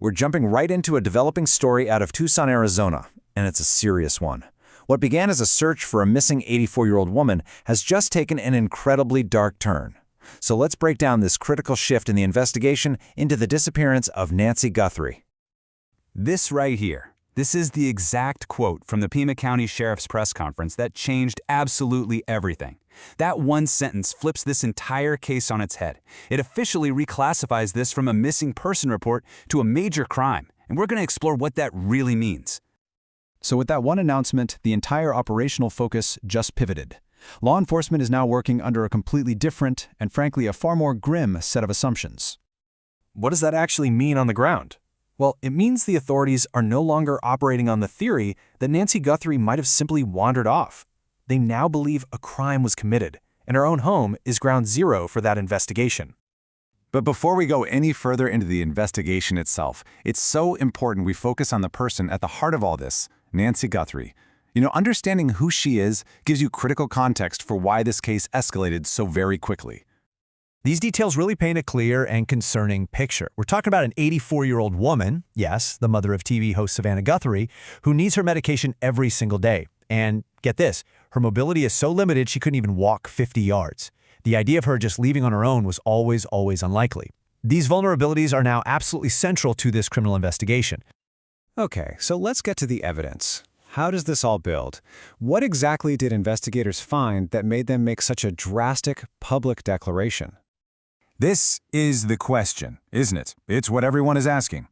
We're jumping right into a developing story out of Tucson, Arizona, and it's a serious one. What began as a search for a missing 84-year-old woman has just taken an incredibly dark turn. So let's break down this critical shift in the investigation into the disappearance of Nancy Guthrie. This right here, this is the exact quote from the Pima County Sheriff's press conference that changed absolutely everything. That one sentence flips this entire case on its head. It officially reclassifies this from a missing person report to a major crime, and we're going to explore what that really means. So with that one announcement, the entire operational focus just pivoted. Law enforcement is now working under a completely different and frankly a far more grim set of assumptions. What does that actually mean on the ground? Well, it means the authorities are no longer operating on the theory that Nancy Guthrie might have simply wandered off. They now believe a crime was committed, and her own home is ground zero for that investigation. But before we go any further into the investigation itself, it's so important we focus on the person at the heart of all this, Nancy Guthrie. Understanding who she is gives you critical context for why this case escalated so very quickly. These details really paint a clear and concerning picture. We're talking about an 84-year-old woman, yes, the mother of TV host Savannah Guthrie, who needs her medication every single day. And get this, her mobility is so limited she couldn't even walk 50 yards. The idea of her just leaving on her own was always unlikely. These vulnerabilities are now absolutely central to this criminal investigation. Okay, so let's get to the evidence. How does this all build? What exactly did investigators find that made them make such a drastic public declaration? This is the question, isn't it? It's what everyone is asking.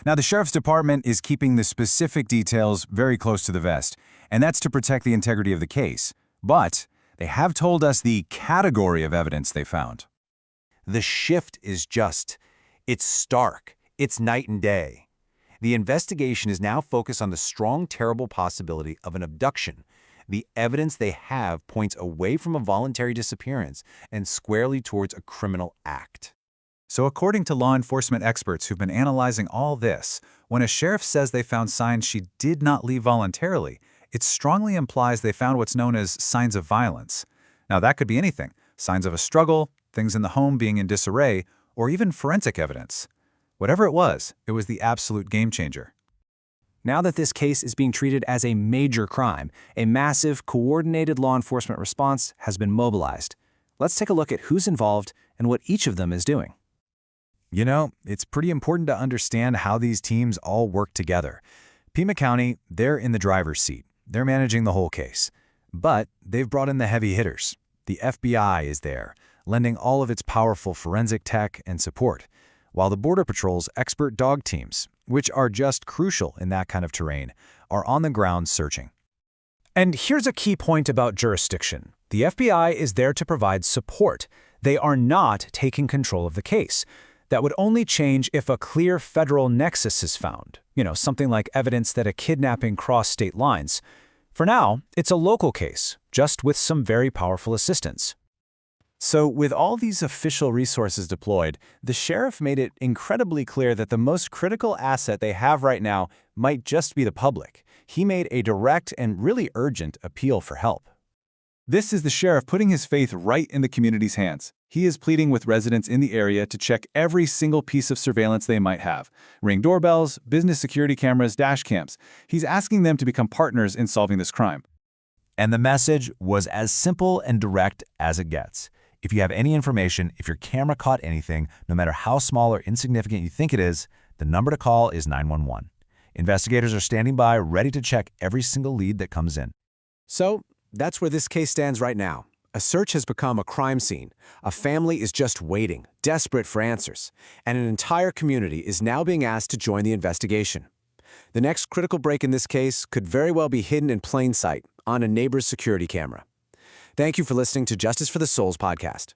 Now, the Sheriff's Department is keeping the specific details very close to the vest, and that's to protect the integrity of the case. But they have told us the category of evidence they found. The shift is it's stark, it's night and day. The investigation is now focused on the strong, terrible possibility of an abduction. The evidence they have points away from a voluntary disappearance and squarely towards a criminal act. So according to law enforcement experts who've been analyzing all this, when a sheriff says they found signs she did not leave voluntarily, it strongly implies they found what's known as signs of violence. Now that could be anything, signs of a struggle, things in the home being in disarray, or even forensic evidence. Whatever it was the absolute game changer. Now that this case is being treated as a major crime, a massive, coordinated law enforcement response has been mobilized. Let's take a look at who's involved and what each of them is doing. It's pretty important to understand how these teams all work together. Pima County, they're in the driver's seat. They're managing the whole case. But they've brought in the heavy hitters. The FBI is there, lending all of its powerful forensic tech and support, while the Border Patrol's expert dog teams, which are just crucial in that kind of terrain, are on the ground searching. And here's a key point about jurisdiction. The FBI is there to provide support. They are not taking control of the case. That would only change if a clear federal nexus is found. Something like evidence that a kidnapping crossed state lines. For now, it's a local case, just with some very powerful assistance. So with all these official resources deployed, the sheriff made it incredibly clear that the most critical asset they have right now might just be the public. He made a direct and really urgent appeal for help. This is the sheriff putting his faith right in the community's hands. He is pleading with residents in the area to check every single piece of surveillance they might have. Ring doorbells, business security cameras, dash cams. He's asking them to become partners in solving this crime. And the message was as simple and direct as it gets. If you have any information, if your camera caught anything, no matter how small or insignificant you think it is, the number to call is 911. Investigators are standing by, ready to check every single lead that comes in. So, that's where this case stands right now. A search has become a crime scene. A family is just waiting, desperate for answers. And an entire community is now being asked to join the investigation. The next critical break in this case could very well be hidden in plain sight on a neighbor's security camera. Thank you for listening to Justice for the Souls podcast.